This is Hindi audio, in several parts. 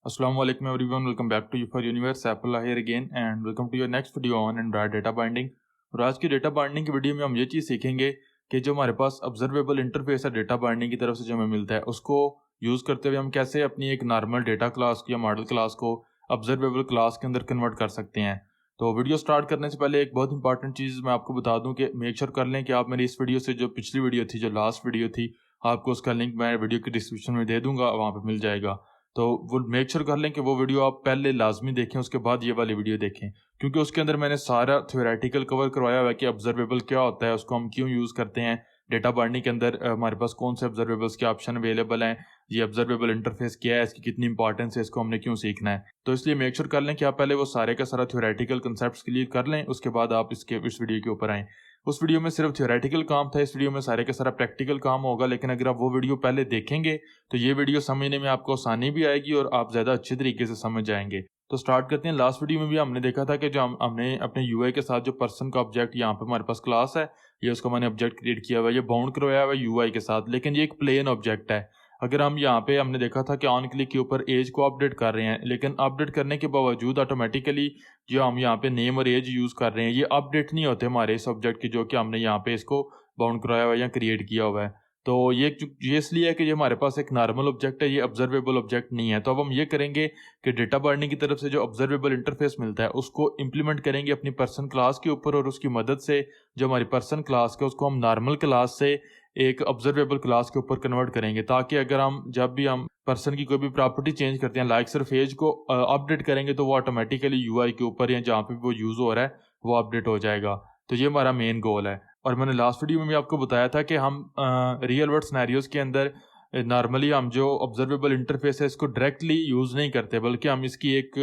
Assalamu alaikum everyone, welcome back to you for Universe Apple here again and welcome to your next video on Android data binding। और आज की डेटा बाइंडिंग की वीडियो में हम ये चीज़ सीखेंगे कि जो हमारे पास ऑब्जर्वेबल इंटरफेस है डेटा बाइंडिंग की तरफ से जो हमें मिलता है उसको यूज़ करते हुए हम कैसे अपनी एक नॉर्मल डेटा क्लास या मॉडल क्लास को ऑब्जर्वेबल क्लास के अंदर कन्वर्ट कर सकते हैं। तो वीडियो स्टार्ट करने से पहले एक बहुत इंपॉर्टेंट चीज़ मैं आपको बता दूं कि मेक श्योर कर लें कि आप मेरी इस वीडियो से जो पिछली वीडियो थी, जो लास्ट वीडियो थी, आपको उसका लिंक मैं वीडियो की डिस्क्रिप्शन में दे दूंगा, वहाँ पे मिल जाएगा। तो वो मेक श्योर कर लें कि वो वीडियो आप पहले लाजमी देखें, उसके बाद ये वाली वीडियो देखें, क्योंकि उसके अंदर मैंने सारा थ्योरेटिकल कवर करवाया हुआ है कि ऑब्जर्वेबल क्या होता है, उसको हम क्यों यूज़ करते हैं, डेटा बाइंडिंग के अंदर हमारे पास कौन से ऑब्जर्वेबल्स के ऑप्शन अवेलेबल हैं, ये ऑब्जर्वेबल इंटरफेस क्या है, इसकी कितनी इंपॉर्टेंस है, इसको हमने क्यों सीखना है। तो इसलिए मेक श्योर कर लें कि आप पहले वो सारे का सारा थ्योरेटिकल कंसेप्ट क्लियर कर लें, उसके बाद आप इस वीडियो के ऊपर आएँ। उस वीडियो में सिर्फ थ्योरेटिकल काम था, इस वीडियो में सारे का सारा प्रैक्टिकल काम होगा, लेकिन अगर आप वो वीडियो पहले देखेंगे तो ये वीडियो समझने में आपको आसानी भी आएगी और आप ज़्यादा अच्छे तरीके से समझ जाएंगे। तो स्टार्ट करते हैं। लास्ट वीडियो में भी हमने देखा था कि जो हमने अपने यूआई के साथ जो पर्सन का ऑब्जेक्ट यहाँ पे हमारे पास क्लास है, ये उसका मैंने ऑब्जेक्ट क्रिएट किया हुआ है, ये बाउंड करवाया हुआ है यूआई के साथ, लेकिन ये एक प्लेन ऑब्जेक्ट है। अगर हम यहाँ पे हमने देखा था कि ऑन क्लिक के ऊपर एज को अपडेट कर रहे हैं, लेकिन अपडेट करने के बावजूद ऑटोमेटिकली जो हम यहाँ पे नेम और एज यूज़ कर रहे हैं ये अपडेट नहीं होते हमारे इस ऑब्जेक्ट की, जो कि हमने यहाँ पे इसको बाउंड कराया हुआ है या क्रिएट किया हुआ है। तो ये इसलिए है कि ये हमारे पास एक नॉर्मल ऑब्जेक्ट है, ये ऑब्जर्वेबल ऑब्जेक्ट नहीं है। तो अब हम ये करेंगे कि डेटा बाइंडिंग की तरफ से जो ऑब्जर्वेबल इंटरफेस मिलता है उसको इम्प्लीमेंट करेंगे अपनी पर्सन क्लास के ऊपर, और उसकी मदद से जो हमारी पर्सन क्लास है उसको हम नॉर्मल क्लास से एक ऑब्जर्वेबल क्लास के ऊपर कन्वर्ट करेंगे, ताकि अगर हम जब भी हम पर्सन की कोई भी प्रॉपर्टी चेंज करते हैं, लाइक सिर्फ एज को अपडेट करेंगे, तो वो ऑटोमेटिकली यूआई के ऊपर या जहाँ पे वो यूज़ हो रहा है वो अपडेट हो जाएगा। तो ये हमारा मेन गोल है। और मैंने लास्ट वीडियो में भी आपको बताया था कि हम रियल वर्ल्ड सिनेरियोज के अंदर नॉर्मली हम जो ऑब्जर्वेबल इंटरफेस है इसको डायरेक्टली यूज़ नहीं करते, बल्कि हम इसकी एक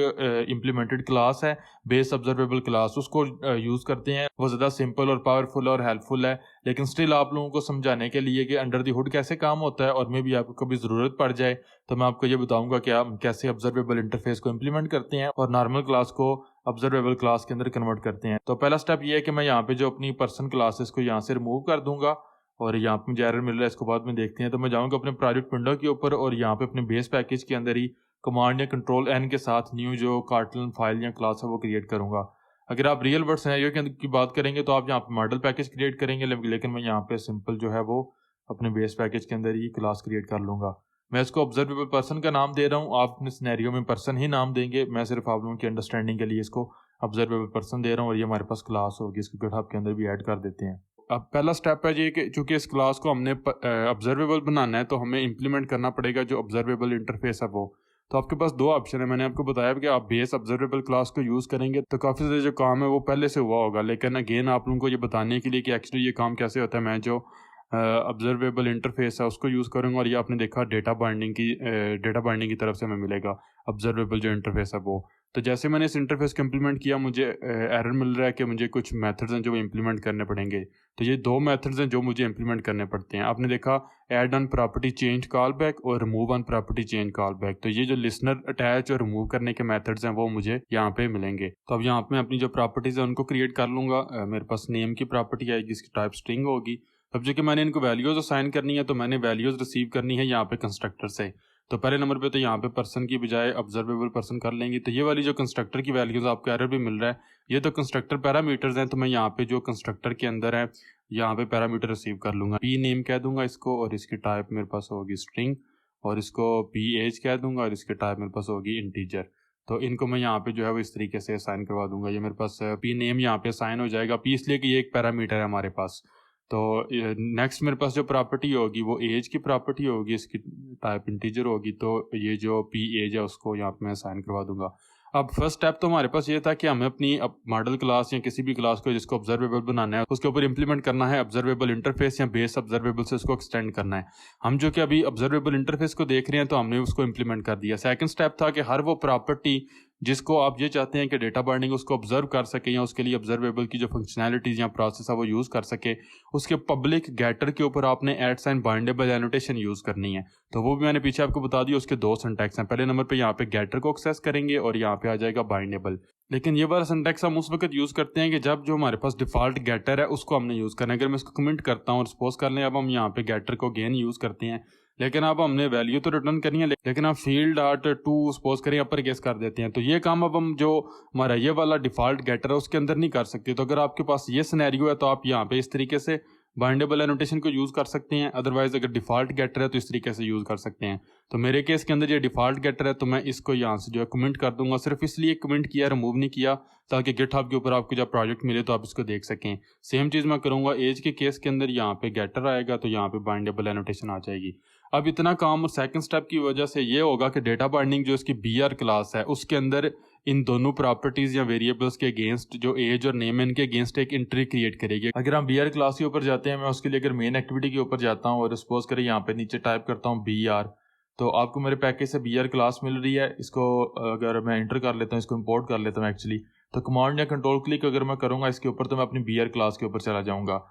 इम्प्लीमेंटेड क्लास है, बेस ऑब्जर्वेबल क्लास, उसको यूज़ करते हैं। वो ज़्यादा सिंपल और पावरफुल और हेल्पफुल है, लेकिन स्टिल आप लोगों को समझाने के लिए कि अंडर द हुड कैसे काम होता है, और में भी आपको कभी ज़रूरत पड़ जाए तो मैं आपको ये बताऊंगा कि हम कैसे ऑब्जर्वेबल इंटरफेस को इम्प्लीमेंट करते हैं और नॉर्मल क्लास को ऑब्जर्वेबल क्लास के अंदर कन्वर्ट करते हैं। तो पहला स्टेप ये है कि मैं यहाँ पे जो अपनी पर्सन क्लासेस को यहाँ से रिमूव कर दूंगा, और यहाँ पे मुझे एरर मिल रहा है, इसको बाद में देखते हैं। तो मैं जाऊँगा अपने प्रोजेक्ट विंडो के ऊपर और यहाँ पे अपने बेस पैकेज के अंदर ही कमांड या कंट्रोल एन के साथ न्यू जो कार्टलन फाइल या क्लास है वो क्रिएट करूँगा। अगर आप रियल वर्ल्ड सिनेरियो के अंदर की बात करेंगे तो आप यहाँ पे मॉडल पैकेज क्रिएट करेंगे, लेकिन मैं यहाँ पे सिंपल जो है वो अपने बेस पैकेज के अंदर ही क्लास क्रिएट कर लूँगा। मैं इसको ऑब्जर्वेबल पर्सन का नाम दे रहा हूँ, आप अपने सिनेरियो में पर्सन ही नाम देंगे, मैं सिर्फ आप लोगों की अंडरस्टैंडिंग के लिए इसको ऑब्जर्वेबल पर्सन दे रहा हूँ, और ये हमारे पास क्लास होगी, इसको गिटहब के अंदर भी ऐड कर देते हैं। अब पहला स्टेप है ये कि चूंकि इस क्लास को हमने ऑब्जर्वेबल बनाना है तो हमें इंप्लीमेंट करना पड़ेगा जो ऑब्जर्वेबल इंटरफेस है वो। तो आपके पास दो ऑप्शन है, मैंने आपको बताया कि आप बेस ऑब्जर्वेबल क्लास को यूज़ करेंगे तो काफ़ी सारे जो काम है वो पहले से हुआ होगा, लेकिन अगेन आप लोगों को ये बताने के लिए कि एक्चुअली ये काम कैसे होता है, मैं जो ऑब्जर्वेबल इंटरफेस है उसको यूज़ करूँगा। और ये आपने देखा डेटा बाइंडिंग की तरफ से हमें मिलेगा ऑब्जर्वेबल जो इंटरफेस है वो। तो जैसे मैंने इस इंटरफेस को इम्प्लीमेंट किया, मुझे एरर मिल रहा है कि मुझे कुछ मेथड्स हैं जो इम्प्लीमेंट करने पड़ेंगे। तो ये दो मेथड्स हैं जो मुझे इम्प्लीमेंट करने पड़ते हैं। आपने देखा add on property change call और remove on property change call. तो ये जो लिसनर अटैच और रिमूव करने के मेथड्स हैं वो मुझे यहाँ पे मिलेंगे। तो अब यहाँ पे मैं अपनी जो प्रॉपर्टीज़ है उनको क्रिएट कर लूँगा। मेरे पास नेम की प्रॉपर्टी आएगी, इसकी टाइप स्ट्रिंग होगी। अब जो कि मैंने इनको वैल्यूज़ असाइन करनी है, तो मैंने वैल्यूज़ रिसीव करनी है यहाँ पे कंस्ट्रक्टर से। तो पहले नंबर पे तो यहाँ पे पर्सन की बजाय ऑब्जर्वेबल पर्सन कर लेंगे। तो ये वाली जो कंस्ट्रक्टर की वैल्यूज़ आपको एरर भी मिल रहा है, ये तो कंस्ट्रक्टर पैरामीटर्स हैं, तो मैं यहाँ पे जो कंस्ट्रक्टर के अंदर है यहाँ पे पैरामीटर रिसीव कर लूँगा। पी नेम कह दूंगा इसको, और इसकी टाइप मेरे पास होगी स्ट्रिंग, और इसको पी एज कह दूंगा, और इसकी टाइप मेरे पास होगी इंटीजर। तो इनको मैं यहाँ पे जो है वो इस तरीके से असाइन करवा दूंगा। ये मेरे पास पी नेम यहाँ पे असाइन हो जाएगा, पी इसलिए कि ये एक पैरामीटर है हमारे पास। तो नेक्स्ट मेरे पास जो प्रॉपर्टी होगी वो एज की प्रॉपर्टी होगी, इसकी टाइप इंटीजर होगी। तो ये जो पी एज है उसको यहाँ पे मैं असाइन करवा दूंगा। अब फर्स्ट स्टेप तो हमारे पास ये था कि हमें अपनी मॉडल क्लास या किसी भी क्लास को जिसको ऑब्जर्वेबल बनाना है उसके ऊपर इंप्लीमेंट करना है ऑब्जर्वेबल इंटरफेस या बेस ऑब्जर्वेबल से उसको एक्सटेंड करना है। हम जो कि अभी ऑब्जर्वेबल इंटरफेस को देख रहे हैं तो हमने उसको इंप्लीमेंट कर दिया। सेकंड स्टेप था कि हर वो प्रॉपर्टी जिसको आप ये चाहते हैं कि डेटा बाइंडिंग उसको ऑब्जर्व कर सके या उसके लिए ऑब्जर्वेबल की जो फंक्शनैलिटीज़ या प्रोसेस है वो यूज़ कर सके, उसके पब्लिक गेटर के ऊपर आपने एट साइन बाइंडेबल एनोटेशन यूज़ करनी है। तो वो भी मैंने पीछे आपको बता दिया। उसके दो सिंटैक्स हैं, पहले नंबर पे यहाँ पे गेटर को एक्सेस करेंगे और यहाँ पे आ जाएगा बाइंडेबल। लेकिन ये वाला सिंटैक्स हम उस वक्त यूज़ करते हैं कि जब जो हमारे पास डिफ़ॉल्ट गेटर है उसको हमने यूज़ करना है। अगर मैं इसको कमेंट करता हूँ और सपोज कर लें अब हम यहाँ पे गेटर को अगेन यूज़ करते हैं, लेकिन अब हमने वैल्यू तो रिटर्न करनी है, लेकिन हम फील्ड डॉट टू सपोज करें अपर केस कर देते हैं, तो ये काम अब हम जो हमारा ये वाला डिफ़ॉल्ट गेटर है उसके अंदर नहीं कर सकते। तो अगर आपके पास ये सिनेरियो है तो आप यहाँ पे इस तरीके से बाइंडेबल एनोटेशन को यूज़ कर सकते हैं, अदरवाइज अगर डिफ़ॉल्ट गेटर है तो इस तरीके से यूज़ कर सकते हैं। तो मेरे केस के अंदर ये डिफ़ॉल्ट गेटर है, तो मैं इसको यहाँ से जो है कमेंट कर दूंगा, सिर्फ इसलिए कमेंट किया, रिमूव नहीं किया, ताकि गिटहब के ऊपर आपको जब प्रोजेक्ट मिले तो आप इसको देख सकें। सेम चीज़ मैं करूँगा एज के केस के अंदर, यहाँ पे गेटर आएगा तो यहाँ पे बाइंडेबल एनोटेशन आ जाएगी। अब इतना काम और सेकंड स्टेप की वजह से ये होगा कि डेटा बाइंडिंग जो इसकी BR क्लास है उसके अंदर इन दोनों प्रॉपर्टीज या वेरिएबल्स के अगेंस्ट जो एज और नेम है इनके अगेंस्ट एक एंट्री क्रिएट करेगी। अगर हम BR क्लास के ऊपर जाते हैं, मैं उसके लिए अगर मेन एक्टिविटी के ऊपर जाता हूँ और सपोज करें यहाँ पे नीचे टाइप करता हूँ BR, तो आपको मेरे पैकेज से BR क्लास मिल रही है। इसको अगर मैं एंटर कर लेता हूँ, इसको इंपोर्ट कर लेता हूँ एक्चुअली, तो कमांड या कंट्रोल क्लिक अगर मैं करूँगा इसके ऊपर तो मैं अपनी BR क्लास के ऊपर चला जाऊँगा।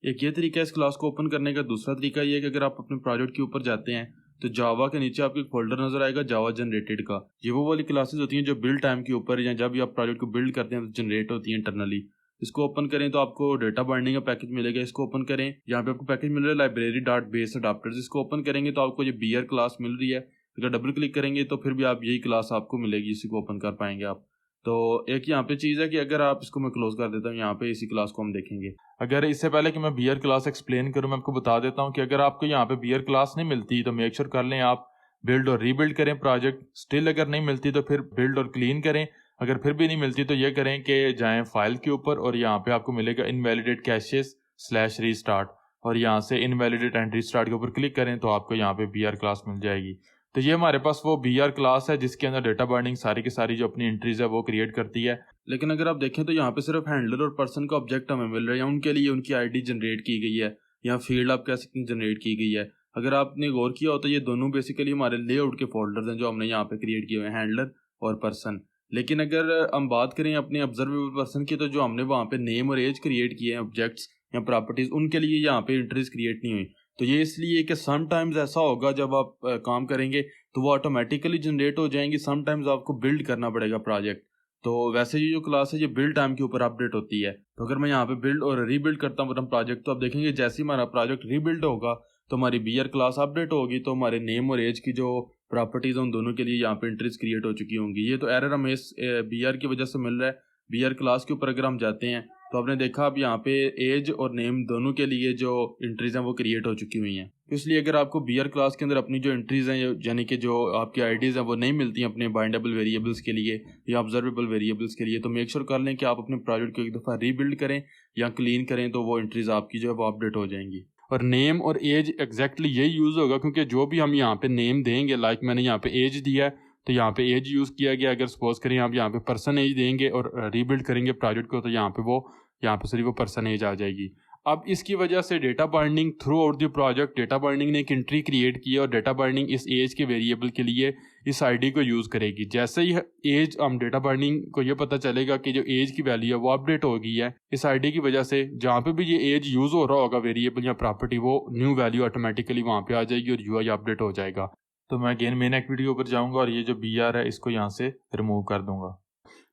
एक ये तरीका है इस क्लास को ओपन करने का। दूसरा तरीका ये है कि अगर आप अपने प्रोजेक्ट के ऊपर जाते हैं तो जावा के नीचे आपको एक फोल्डर नजर आएगा जावा जनरेटेड का। ये वो वाली क्लासेस होती हैं जो बिल्ड टाइम के ऊपर या जब भी आप प्रोजेक्ट को बिल्ड करते हैं तो जनरेट होती हैं इंटरनली। इसको ओपन करें तो आपको डेटा बाइंडिंग का पैकेज मिलेगा। इसको ओपन करें, यहाँ पे आपको पैकेज मिल रहा है लाइब्रेरी डॉट बेस अडाप्टर्स। इसको ओपन करेंगे तो आपको ये BR क्लास मिल रही है। अगर डबल क्लिक करेंगे तो फिर भी आप यही क्लास आपको मिलेगी, इसी को ओपन कर पाएंगे आप। तो एक यहाँ पे चीज़ है कि अगर आप इसको मैं क्लोज कर देता हूँ, यहाँ पे इसी क्लास को हम देखेंगे। अगर इससे पहले कि मैं BR क्लास एक्सप्लेन करूँ, मैं आपको बता देता हूँ कि अगर आपको यहाँ पे BR क्लास नहीं मिलती तो मेक श्योर कर लें आप बिल्ड और रीबिल्ड करें प्रोजेक्ट। स्टिल अगर नहीं मिलती तो फिर बिल्ड और क्लीन करें। अगर फिर भी नहीं मिलती तो ये करें कि जाएं फाइल के ऊपर और यहाँ पे आपको मिलेगा इनवैलिडेट कैशेस / रीस्टार्ट, और यहाँ से इनवैलिडेट एंड रीस्टार्ट के ऊपर क्लिक करें तो आपको यहाँ पे BR क्लास मिल जाएगी। तो ये हमारे पास वो BR क्लास है जिसके अंदर डेटा बाइंडिंग सारी की सारी जो अपनी एंट्रीज है वो क्रिएट करती है। लेकिन अगर आप देखें तो यहाँ पे सिर्फ हैंडलर और पर्सन का ऑब्जेक्ट हमें मिल रहा है, या उनके लिए उनकी ID जनरेट की गई है, या फील्ड आप कह सकते हैं जनरेट की गई है। अगर आपने गौर किया हो तो ये दोनों बेसिकली हमारे लेआउट के फोल्डर्स हैं जो हमने यहाँ पे क्रिएट किए हुए हैं, हैंडलर और पर्सन। लेकिन अगर हम बात करें अपने ऑब्जर्वेबल पर्सन की, तो जो हमने वहाँ पे नेम और एज क्रिएट किए हैं ऑब्जेक्ट्स या प्रॉपर्टीज, उनके लिए यहाँ पे एंट्रीज क्रिएट नहीं हुई। तो ये इसलिए कि समटाइम्स ऐसा होगा जब आप काम करेंगे तो वो ऑटोमेटिकली जनरेट हो जाएंगी, समटाइम्स आपको बिल्ड करना पड़ेगा प्रोजेक्ट। तो वैसे ये जो क्लास है ये बिल्ड टाइम के ऊपर अपडेट होती है। तो अगर मैं यहाँ पे बिल्ड और रीबिल्ड करता हूँ अपना प्रोजेक्ट, तो आप देखेंगे जैसे ही हमारा प्रोजेक्ट रीबिल्ड होगा तो हमारी BR क्लास अपडेट होगी, तो हमारे नेम और एज की जो प्रॉपर्टीज हैं उन दोनों के लिए यहाँ पे एंट्रीज क्रिएट हो चुकी होंगी। ये तो एरर हमें इस BR की वजह से मिल रहा है। BR क्लास के ऊपर अगर हम जाते हैं तो आपने देखा अब यहाँ पे एज और नेम दोनों के लिए जो एंट्रीज हैं वो क्रिएट हो चुकी हुई हैं। इसलिए अगर आपको BR क्लास के अंदर अपनी जो एंट्रीज हैं यानी कि जो आपकी IDs हैं वो नहीं मिलती हैं अपने बाइंडेबल वेरिएबल्स के लिए या ऑब्जर्वेबल वेरिएबल्स के लिए, तो मेक श्योर कर लें कि आप अपने प्रोजेक्ट को एक दफ़ा रीबिल्ड करें या क्लीन करें, तो वो एंट्रीज आपकी जो है वो अपडेट हो जाएंगी। और नेम और एज एग्जैक्टली यही यूज़ होगा, क्योंकि जो भी हम यहाँ पे नेम देंगे, लाइक मैंने यहाँ पे एज दिया है तो यहाँ पे एज यूज़ किया गया। अगर सपोज करें आप यहाँ पे पर्सन एज देंगे और रीबिल्ड करेंगे प्रोजेक्ट को, तो यहाँ पे सिर्फ वो पर्सन एज आ जाएगी। अब इसकी वजह से data binding through out the project, data binding ने एक एंट्री क्रिएट की है और डेटा बाइंडिंग इस एज के वेरिएबल के लिए इस ID को यूज़ करेगी। जैसे ही एज हम डेटा बाइंडिंग को ये पता चलेगा कि जो एज की वैल्यू है वो अपडेट हो गई है इस ID की वजह से, जहाँ पे भी ये एज यूज़ हो रहा होगा वेरिएबल या प्रॉपर्टी, वो न्यू वैल्यू ऑटोमेटिकली वहाँ पे आ जाएगी और UI अपडेट हो जाएगा। तो मैं अगेन मेन एक्टिविटी के ऊपर जाऊँगा और ये जो BR है इसको यहाँ से रिमूव कर दूँगा।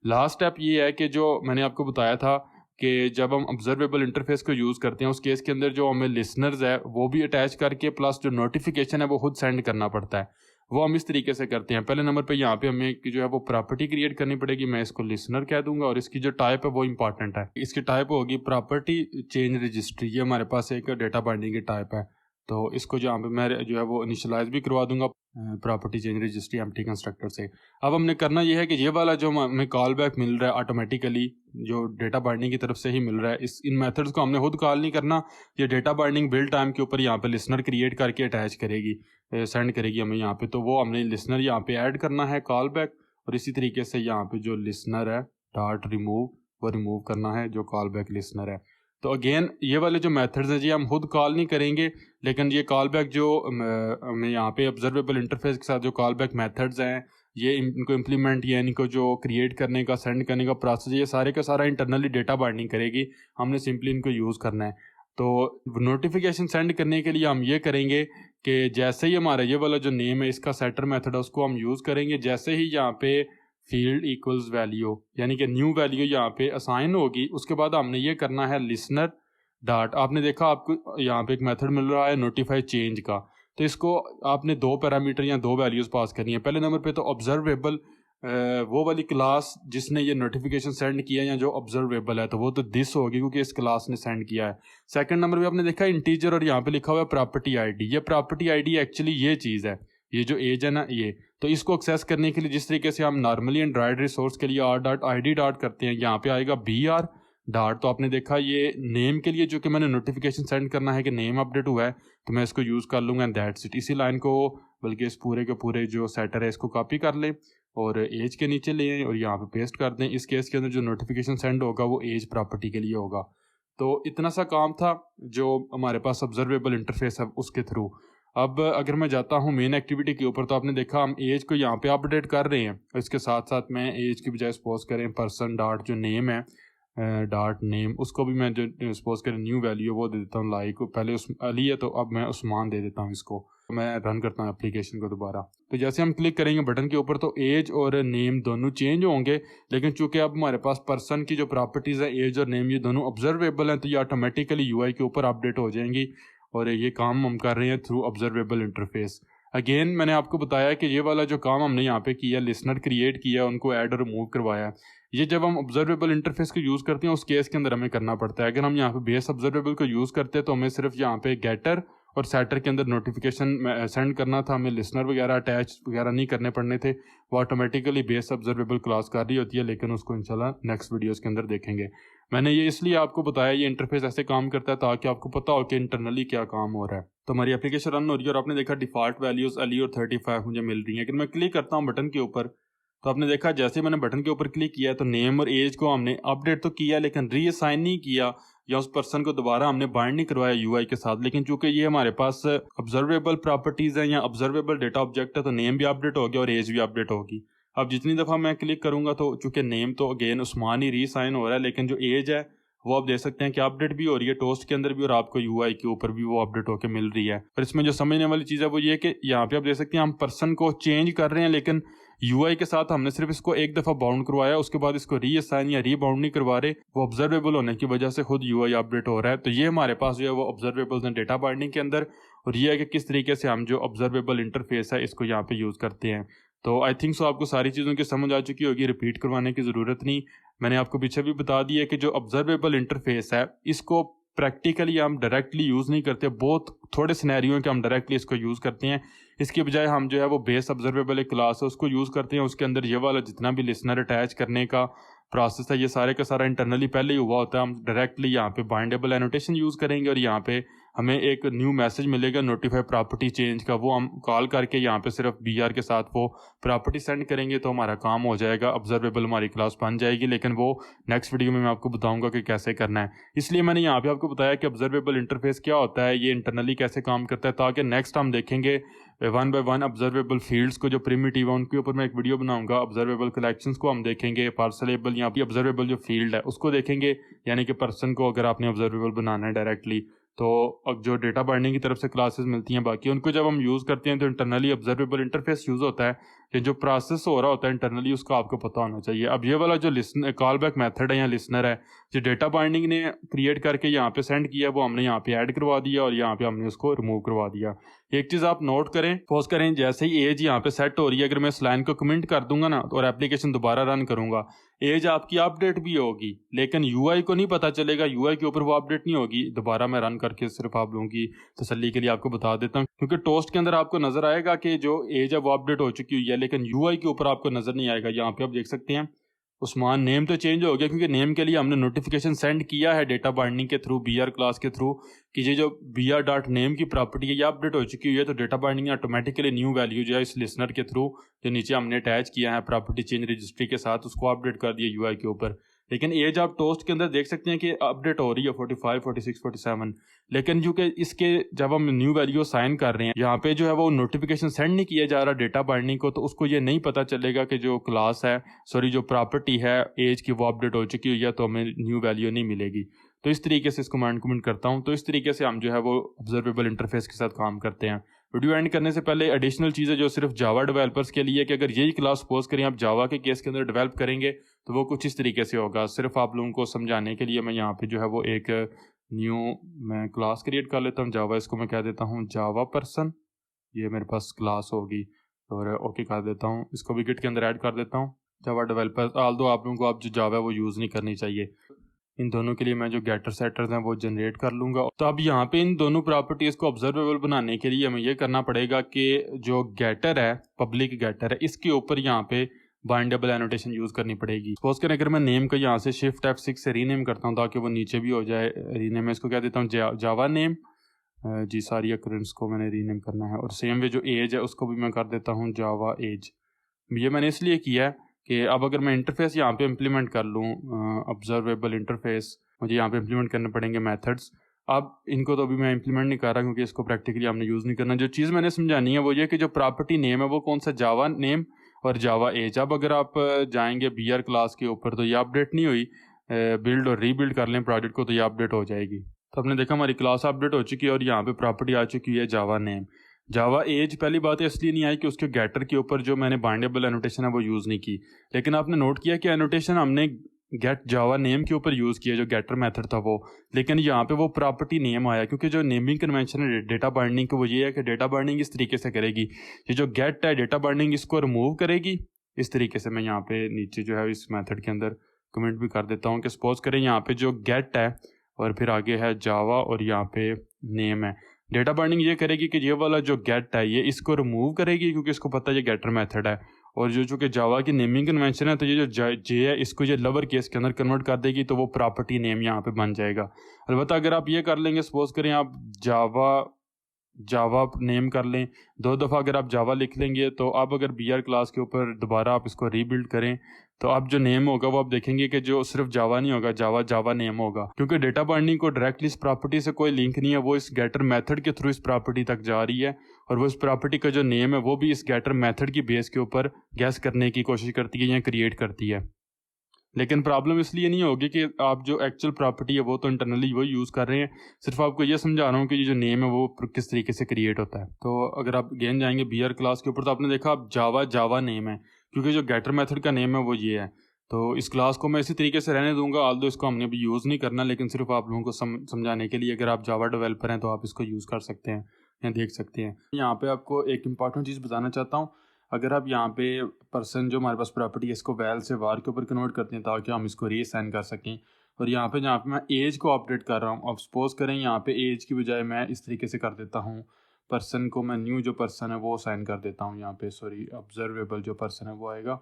लास्ट स्टेप ये है कि जो मैंने आपको बताया था कि जब हम ऑब्जर्वेबल इंटरफेस को यूज़ करते हैं उस केस के अंदर जो हमें लिसनर्स है वो भी अटैच करके प्लस जो नोटिफिकेशन है वो खुद सेंड करना पड़ता है। वो हम इस तरीके से करते हैं। पहले नंबर पे यहाँ पे हमें जो है वो प्रॉपर्टी क्रिएट करनी पड़ेगी। मैं इसको लिसनर कह दूंगा और इसकी जो टाइप है वो इंपॉर्टेंट है। इसकी टाइप होगी प्रॉपर्टी चेंज रजिस्ट्री। ये हमारे पास एक डेटा बाइंडिंग की टाइप है, तो इसको जहाँ पे मैं जो है वो इनिशियलाइज भी करवा दूंगा property change registry empty constructor से। अब हमने करना ये है कि ये वाला जो हमें कॉल बैक मिल रहा है ऑटोमेटिकली जो डेटा बाइंडिंग की तरफ से ही मिल रहा है, इन मेथड्स को हमने खुद कॉल नहीं करना। ये डेटा बाइंडिंग बिल्ड टाइम के ऊपर यहाँ पे लिसनर क्रिएट करके अटैच करेगी, सेंड करेगी हमें यहाँ पे। तो वो हमने लिसनर यहाँ पे ऐड करना है कॉल बैक, और इसी तरीके से यहाँ पे जो लिसनर है डॉट रिमूव वो रिमूव करना है जो कॉल बैक लिसनर है। तो अगेन ये वाले जो मेथड्स हैं जी हम खुद कॉल नहीं करेंगे, लेकिन ये कॉल बैक जो हमें यहाँ पे ऑब्जर्वेबल इंटरफेस के साथ जो कॉल बैक मेथड्स हैं ये इनको इम्प्लीमेंट या इनको जो क्रिएट करने का सेंड करने का प्रोसेस ये सारे का सारा इंटरनली डेटा बाइंडिंग करेगी। हमने सिंपली इनको यूज़ करना है। तो नोटिफिकेशन सेंड करने के लिए हम ये करेंगे कि जैसे ही हमारा ये वाला जो नेम है इसका सेटर मेथड है उसको हम यूज़ करेंगे। जैसे ही यहाँ पे फील्ड इक्वल्स वैल्यू यानी कि न्यू वैल्यू यहाँ पे असाइन होगी, उसके बाद हमने ये करना है लिसनर डॉट, आपने देखा आपको यहाँ पे एक मेथड मिल रहा है नोटिफाई चेंज का। तो इसको आपने 2 पैरामीटर या 2 वैल्यूज़ पास करनी है। पहले नंबर पे तो ऑब्जर्वेबल वो वाली क्लास जिसने ये नोटिफिकेशन सेंड किया या जो ऑब्जर्वेबल है तो वो तो दिस होगी क्योंकि इस क्लास ने सेंड किया है। सेकंड नंबर पे आपने देखा इंटीजर और यहाँ पे लिखा हुआ है प्रॉपर्टी आईडी। ये प्रॉपर्टी आईडी एक्चुअली ये चीज़ है, ये जो एज है ना ये, तो इसको एक्सेस करने के लिए जिस तरीके से हम नॉर्मली एंड्रॉयड रिसोर्स के लिए r.id करते हैं, यहाँ पे आएगा br डॉट। तो आपने देखा ये नेम के लिए जो कि मैंने नोटिफिकेशन सेंड करना है कि नेम अपडेट हुआ है तो मैं इसको यूज़ कर लूँगा एंड दैट्स इट। इसी लाइन को बल्कि इस पूरे के पूरे जो सेटर है इसको कॉपी कर लें और एज के नीचे ले आएं और यहाँ पे पेस्ट कर दें। इस केस के अंदर जो नोटिफिकेशन सेंड होगा वो एज प्रॉपर्टी के लिए होगा। तो इतना सा काम था जो हमारे पास ऑब्जर्वेबल इंटरफेस है उसके थ्रू। अब अगर मैं जाता हूँ मेन एक्टिविटी के ऊपर तो आपने देखा हम एज को यहाँ पे अपडेट कर रहे हैं। इसके साथ साथ मैं एज की बजाय सपोज करें पर्सन डॉट जो नेम है डॉट नेम, उसको भी मैं जो सपोज करें न्यू वैल्यू वो दे देता हूँ लाइक, पहले उस अली है तो अब मैं उस्मान दे देता हूँ इसको। मैं रन करता हूँ एप्लीकेशन को दोबारा। तो जैसे हम क्लिक करेंगे बटन के ऊपर तो एज और नेम दोनों चेंज होंगे, लेकिन चूंकि अब हमारे पास पर्सन की जो प्रॉपर्टीज़ है एज और नेम ये दोनों ऑब्जर्वेबल हैं तो ये ऑटोमेटिकली यूआई के ऊपर अपडेट हो जाएंगी और ये काम हम कर रहे हैं थ्रू ऑब्जर्वेबल इंटरफेस। अगेन मैंने आपको बताया कि ये वाला जो काम हमने यहाँ पे किया, लिसनर क्रिएट किया, उनको ऐड और रिमूव करवाया, ये जब हम ऑब्जर्वेबल इंटरफेस को यूज़ करते हैं उस केस के अंदर हमें करना पड़ता है। अगर हम यहाँ पे बेस ऑब्जर्वेबल को यूज़ करते हैं तो हमें सिर्फ यहाँ पे गेटर और सेटर के अंदर नोटिफिकेशन सेंड करना था, हमें लिसनर वगैरह अटैच वगैरह नहीं करने पड़ने थे। वो ऑटोमेटिकली बेस ऑब्जर्वेबल क्लास कर रही होती है, लेकिन उसको इंशाल्लाह नेक्स्ट वीडियोस के अंदर देखेंगे। मैंने ये इसलिए आपको बताया ये इंटरफेस ऐसे काम करता है ताकि आपको पता हो कि इंटरनली क्या काम हो रहा है। तो हमारी एप्लीकेशन रन हो रही है और आपने देखा डिफ़ॉल्ट वैल्यूज़ अली और 35 मुझे मिल रही हैं। अगर मैं क्लिक करता हूँ बटन के ऊपर तो आपने देखा जैसे मैंने बटन के ऊपर क्लिक किया तो नेम और एज को हमने अपडेट तो किया लेकिन रीअसाइन नहीं किया या उस पर्सन को दोबारा हमने बाइंड नहीं करवाया यूआई के साथ। लेकिन चूंकि ये हमारे पास ऑब्जर्वेबल प्रॉपर्टीज़ हैं या ऑब्जर्वेबल डेटा ऑब्जेक्ट है तो नेम भी अपडेट हो गया और एज भी अपडेट होगी। अब जितनी दफ़ा मैं क्लिक करूँगा तो चूंकि नेम तो अगेन उस्मान ही रीसाइन हो रहा है, लेकिन जो एज है वो आप देख सकते हैं कि अपडेट भी हो रही है टोस्ट के अंदर भी और आपको यूआई के ऊपर भी वो अपडेट होकर मिल रही है। पर इसमें जो समझने वाली चीज़ है वो ये कि यहाँ पे आप देख सकते हैं हम पर्सन को चेंज कर रहे हैं लेकिन यूआई के साथ हमने सिर्फ इसको एक दफ़ा बाउंड करवाया, उसके बाद इसको रीअसाइन या रीबाउंड नहीं करवा रहे। वो ऑब्जर्वेबल होने की वजह से खुद यूआई अपडेट हो रहा है। तो ये हमारे पास जो है वो ऑब्जर्वेबल्स हैं डेटा बाइंडिंग के अंदर, और ये है कि किस तरीके से हम जो ऑब्जर्वेबल इंटरफेस है इसको यहाँ पे यूज़ करते हैं। तो आई थिंक सो आपको सारी चीज़ों की समझ आ चुकी होगी, रिपीट करवाने की ज़रूरत नहीं। मैंने आपको पीछे भी बता दिया कि जो ऑब्जर्वेबल इंटरफेस है इसको प्रैक्टिकली हम डायरेक्टली यूज़ नहीं करते, बहुत थोड़े सिनेरियो के हम डायरेक्टली इसको यूज़ करते हैं। इसके बजाय हम जो है वो बेस ऑब्जर्वेबल एक क्लास है उसको यूज़ करते हैं। उसके अंदर ये वाला जितना भी लिसनर अटैच करने का प्रोसेस है ये सारे का सारा इंटरनली पहले ही हुआ होता है। हम डायरेक्टली यहाँ पे बाइंडेबल एनोटेशन यूज़ करेंगे और यहाँ पे हमें एक न्यू मैसेज मिलेगा नोटिफाई प्रॉपर्टी चेंज का, वो हम कॉल करके यहाँ पे सिर्फ BR के साथ वो प्रॉपर्टी सेंड करेंगे तो हमारा काम हो जाएगा, ऑब्जर्वेबल हमारी क्लास बन जाएगी। लेकिन वो नेक्स्ट वीडियो में मैं आपको बताऊंगा कि कैसे करना है। इसलिए मैंने यहाँ पे आपको बताया कि ऑब्जर्वेबल इंटरफेस क्या होता है, ये इंटरनली कैसे काम करता है, ताकि नेक्स्ट हम देखेंगे one by one observable fields को जो प्रिमिटिव है उनके ऊपर मैं एक वीडियो बनाऊंगा। ऑब्जर्वेबल कलेक्शंस को हम देखेंगे, पार्सलेबल यहाँ पे ऑब्जर्वेबल जो फील्ड है उसको देखेंगे, यानी कि पर्सन को अगर आपने ऑब्जर्वेबल बनाना है डायरेक्टली तो अब जो डेटा बाइंडिंग की तरफ से क्लासेस मिलती हैं बाकी उनको जब हम यूज़ करते हैं तो इंटरनली ऑब्जर्वेबल इंटरफेस यूज़ होता है कि जो प्रोसेस हो रहा होता है इंटरनली उसका आपको पता होना चाहिए। अब ये वाला जो लिसन कॉल बैक मेथड है या लिसनर है जो डेटा बाइंडिंग ने क्रिएट करके यहाँ पे सेंड किया वो हमने यहाँ पे ऐड करवा दिया और यहाँ पे हमने उसको रिमूव करवा दिया। एक चीज़ आप नोट करें, सपोज करें जैसे ही एज यहाँ पे सेट हो रही है, अगर मैं इस लाइन को कमेंट कर दूंगा ना और एप्लीकेशन दोबारा रन करूंगा एज आपकी अपडेट भी होगी लेकिन यूआई को नहीं पता चलेगा, यूआई के ऊपर वो अपडेट नहीं होगी। दोबारा मैं रन करके सिर्फ आप लोगों की तसल्ली के लिए आपको बता देता हूँ, क्योंकि टोस्ट के अंदर आपको नजर आएगा कि जो एज है वो अपडेट हो चुकी हुई है लेकिन यूआई के ऊपर आपको नजर नहीं आएगा। यहाँ पे आप देख सकते हैं उस्मान नेम तो चेंज हो गया क्योंकि नेम के लिए हमने नोटिफिकेशन सेंड किया है डेटा बाइंडिंग के थ्रू, BR क्लास के थ्रू, कि ये जो BR डॉट नेम की प्रॉपर्टी है ये अपडेट हो चुकी हुई है। तो data binding automatically new value जो है इस लिसनर के थ्रू जो नीचे हमने अटैच किया है प्रॉपर्टी चेंज रजिस्ट्री के साथ उसको अपडेट कर दिया यूआई के ऊपर। लेकिन एज आप टोस्ट के अंदर देख सकते हैं कि अपडेट हो रही है 45, 46, 47, लेकिन जो कि इसके जब हम न्यू वैल्यू साइन कर रहे हैं यहाँ पे जो है वो नोटिफिकेशन सेंड नहीं किया जा रहा डेटा बाइंडिंग को, तो उसको ये नहीं पता चलेगा कि जो क्लास है जो प्रॉपर्टी है एज की वो अपडेट हो चुकी हुई है तो हमें न्यू वैल्यू नहीं मिलेगी। तो इस तरीके से इसको मैं कमेंट करता हूँ। तो इस तरीके से हम जो है वो ऑब्जर्वेबल इंटरफेस के साथ काम करते हैं। वीडियो एंड करने से पहले एडिशनल चीज़ है जो सिर्फ जावा डेवलपर्स के लिए कि अगर यही क्लास सपोज करें आप जावा के केस के अंदर डेवलप करेंगे तो वो कुछ इस तरीके से होगा। सिर्फ आप लोगों को समझाने के लिए मैं यहाँ पे जो है वो एक न्यू मैं क्लास क्रिएट कर लेता हूँ जावा, इसको मैं कह देता हूँ जावा पर्सन ये मेरे पास क्लास होगी और ओके कर देता हूँ, इसको भी गिट के अंदर ऐड कर देता हूँ। जावा डेवलपर आल दो आप लोगों को आप जो जावा है वो यूज़ नहीं करनी चाहिए। इन दोनों के लिए मैं जो गेटर सेटर्स हैं वो जनरेट कर लूँगा। तो अब यहाँ पे इन दोनों प्रॉपर्टीज़ को ऑब्जर्वेबल बनाने के लिए हमें ये करना पड़ेगा कि जो गेटर है, पब्लिक गेटर है, इसके ऊपर यहाँ पे बाइंडेबल एनोटेशन यूज़ करनी पड़ेगी। सपोज करें अगर मैं नेम को यहाँ से शिफ्ट F6 से रीनेम करता हूँ ताकि वो नीचे भी हो जाए, रीनेम में इसको क्या देता हूँ जावा नेम, जी सारी अकरेंस को मैंने रीनेम करना है। और सेम वे जो एज है उसको भी मैं कर देता हूँ जावा एज। ये मैंने इसलिए किया है कि अब अगर मैं इंटरफेस यहाँ पे इम्प्लीमेंट कर लूँ, ऑब्जर्वेबल इंटरफेस, मुझे यहाँ पे इम्प्लीमेंट करने पड़ेंगे मेथड्स। अब इनको तो अभी मैं इम्प्लीमेंट नहीं कर रहा क्योंकि इसको प्रैक्टिकली हमने यूज़ नहीं करना। जो चीज़ मैंने समझानी है वो ये कि जो प्रॉपर्टी नेम है वो कौन सा, जावा नेम और जावा एज। अब अगर आप जाएंगे BR क्लास के ऊपर तो ये अपडेट नहीं हुई, बिल्ड और रीबिल्ड कर लें प्रोजेक्ट को तो ये अपडेट हो जाएगी। तो आपने देखा हमारी क्लास अपडेट हो चुकी है और यहाँ पे प्रॉपर्टी आ चुकी है जावा नेम। जावा एज पहली बात इसलिए नहीं आई कि उसके गेटर के ऊपर जो मैंने बाइंडेबल एनोटेशन है वो यूज़ नहीं की, लेकिन आपने नोट किया कि एनोटेशन हमने गेट जावा नेम के ऊपर यूज़ किया जो गेटर मेथड था वो, लेकिन यहाँ पे वो प्रॉपर्टी नेम आया क्योंकि जो नेमिंग कन्वेंशन है डेटा बाइंडिंग को वो ये है कि डेटा बाइंडिंग इस तरीके से करेगी, ये जो गेट है डेटा बाइंडिंग इसको रिमूव करेगी इस तरीके से। मैं यहाँ पे नीचे जो है इस मेथड के अंदर कमेंट भी कर देता हूँ कि सपोज करें यहाँ पे जो गेट है और फिर आगे है जावा और यहाँ पे नेम है, डेटा बाइंडिंग ये करेगी कि ये वाला जो गेट है ये इसको रिमूव करेगी क्योंकि इसको पता है ये गेटर मेथड है, और जो चूँकि जावा की नेमिंग कन्वेंशन है तो ये जो जे है इसको ये लवर केस के अंदर कन्वर्ट कर देगी तो वो प्रॉपर्टी नेम यहाँ पे बन जाएगा। अलबत्ता अगर आप ये कर लेंगे, सपोज करें आप जावा नेम कर लें, 2 दफ़ा अगर आप जावा लिख लेंगे तो अब अगर BR क्लास के ऊपर दोबारा आप इसको रीबिल्ड करें तो अब जो नेम होगा वो आप देखेंगे कि जो सिर्फ जावा नहीं होगा, जावा नेम होगा, क्योंकि डेटा बाइंडिंग को डायरेक्टली इस प्रॉपर्टी से कोई लिंक नहीं है, वो इस गेटर मेथड के थ्रू इस प्रॉपर्टी तक जा रही है और वो इस प्रॉपर्टी का जो नेम है वो भी इस गेटर मेथड की बेस के ऊपर गैस करने की कोशिश करती है या क्रिएट करती है। लेकिन प्रॉब्लम इसलिए नहीं होगी कि आप जो एक्चुअल प्रॉपर्टी है वो तो इंटरनली वो यूज़ कर रहे हैं, सिर्फ आपको ये समझा रहा हूँ कि ये जो नेम है वो किस तरीके से क्रिएट होता है। तो अगर आप अगेन जाएंगे BR क्लास के ऊपर तो आपने देखा आप जावा नेम है क्योंकि जो गेटर मेथड का नेम है वो ये है। तो इस क्लास को मैं इसी तरीके से रहने दूंगा, आल्दो इसको हमने अभी यूज़ नहीं करना, लेकिन सिर्फ आप लोगों को समझाने के लिए अगर आप जावा डेवलपर हैं तो आप इसको यूज़ कर सकते हैं या देख सकते हैं। यहाँ पे आपको एक इम्पॉर्टेंट चीज़ बताना चाहता हूँ, अगर आप यहाँ पे पर्सन जो हमारे पास प्रॉपर्टी है इसको वैल से वार के ऊपर कन्वर्ट करते हैं ताकि हम इसको रीअसाइन कर सकें, और यहाँ पे जहाँ पे मैं एज को अपडेट कर रहा हूँ, अब सपोज करें यहाँ पे एज की बजाय मैं इस तरीके से कर देता हूँ, पर्सन को मैं न्यू जो पर्सन है वो असाइन कर देता हूँ, यहाँ पे सॉरी ऑब्जर्वेबल जो पर्सन है वो आएगा।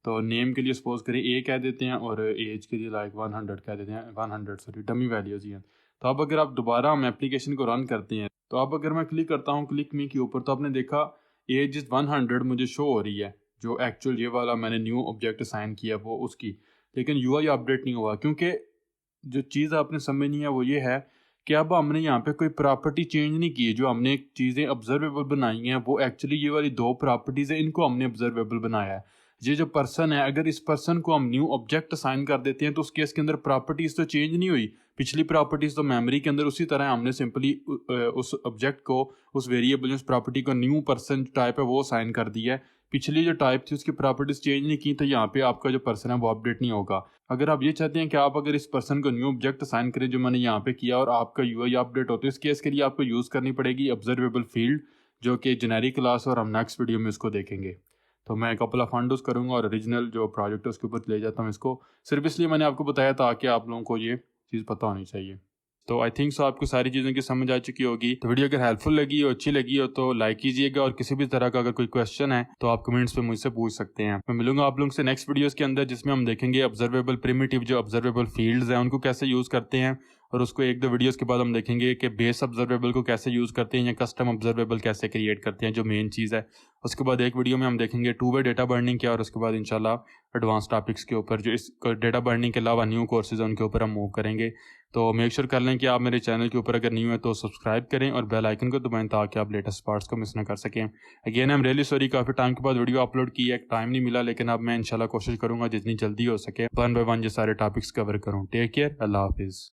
तो नेम के लिए सपोज करें A कह देते हैं और एज के लिए लाइक 100 कह देते हैं, 100 सॉरी डमी वैल्यूज़ ही हैं। तो अब अगर आप दोबारा हम एप्लीकेशन को रन करते हैं तो अब अगर मैं क्लिक करता हूँ क्लिक मी के ऊपर तो आपने देखा एज इज़ 100 मुझे शो हो रही है, जो एक्चुअल ये वाला मैंने न्यू ऑब्जेक्ट असाइन किया वो उसकी, लेकिन UI अपडेट नहीं हुआ क्योंकि जो चीज़ आपने समझनी है वो ये है कि अब हमने यहाँ पे कोई प्रॉपर्टी चेंज नहीं की है, जो हमने चीज़ें ऑब्जर्वेबल बनाई हैं वो एक्चुअली ये वाली 2 प्रॉपर्टीज़ हैं, इनको हमने ऑब्जर्वेबल बनाया है। ये जो पर्सन है अगर इस पर्सन को हम न्यू ऑब्जेक्ट असाइन कर देते हैं तो उस केस के अंदर प्रॉपर्टीज़ तो चेंज नहीं हुई, पिछली प्रॉपर्टीज़ तो मेमोरी के अंदर उसी तरह हमने सिंपली उस ऑब्जेक्ट को, उस वेरिएबल उस प्रॉपर्टी को न्यू पर्सन टाइप है वो असाइन कर दिया है, पिछली जो टाइप थी उसकी प्रॉपर्टीज़ चेंज नहीं की, तो यहाँ पे आपका जो पर्सन है वो अपडेट नहीं होगा। अगर आप ये चाहते हैं कि आप अगर इस पर्सन को न्यू ऑब्जेक्ट असाइन करें जो मैंने यहाँ पे किया और आपका UI अपडेट होता है, इस केस के लिए आपको यूज़ करनी पड़ेगी ऑब्जर्वेबल फील्ड जो कि जेनेरिक क्लास, और हम नेक्स्ट वीडियो में इसको देखेंगे। तो मैं कपल ऑफ अंडोज करूँगा और ओरिजिनल जो प्रोजेक्ट है उसके ऊपर ले जाता हूँ इसको, सिर्फ इसलिए मैंने आपको बताया ताकि आप लोगों को ये चीज़ पता होनी चाहिए। तो आई थिंक सो आपको सारी चीज़ों की समझ आ चुकी होगी। तो वीडियो अगर हेल्पफुल लगी हो, अच्छी लगी हो तो लाइक कीजिएगा, और किसी भी तरह का अगर कोई क्वेश्चन है तो आप कमेंट्स पे मुझसे पूछ सकते हैं। मैं मिलूंगा आप लोगों से नेक्स्ट वीडियोस के अंदर जिसमें हम देखेंगे ऑब्जर्वेबल प्रिमिटिव जो ऑब्जर्वेबल फील्ड्स हैं उनको कैसे यूज़ करते हैं, और उसको 1-2 वीडियोस के बाद हम देखेंगे कि बेस ऑब्जर्वेबल को कैसे यूज़ करते हैं या कस्टम ऑब्जर्वेबल कैसे क्रिएट करते हैं जो मेन चीज़ है। उसके बाद एक वीडियो में हम देखेंगे 2-वे डेटा बाइंडिंग क्या, और उसके बाद इंशाल्लाह एडवांस टॉपिक्स के ऊपर जो इस डेटा बाइंडिंग के अलावा न्यू कोर्सेज उनके ऊपर हम मूव करेंगे। तो मेक श्योर कर लें कि आप मेरे चैनल के ऊपर अगर न्यू है तो सब्सक्राइब करें और बेल आइकन को दबाएं ताकि आप लेटेस्ट पार्ट्स को मिस ना कर सकें। Again I am really sorry, काफ़ी टाइम के बाद वीडियो अपलोड की है, टाइम नहीं मिला, लेकिन अब मैं इंशाल्लाह कोशिश करूँगा जितनी जल्दी हो सके 1 बाय 1 ये सारे टॉपिक्स कवर करूँ। टेक केयर, अल्लाह हाफिज़।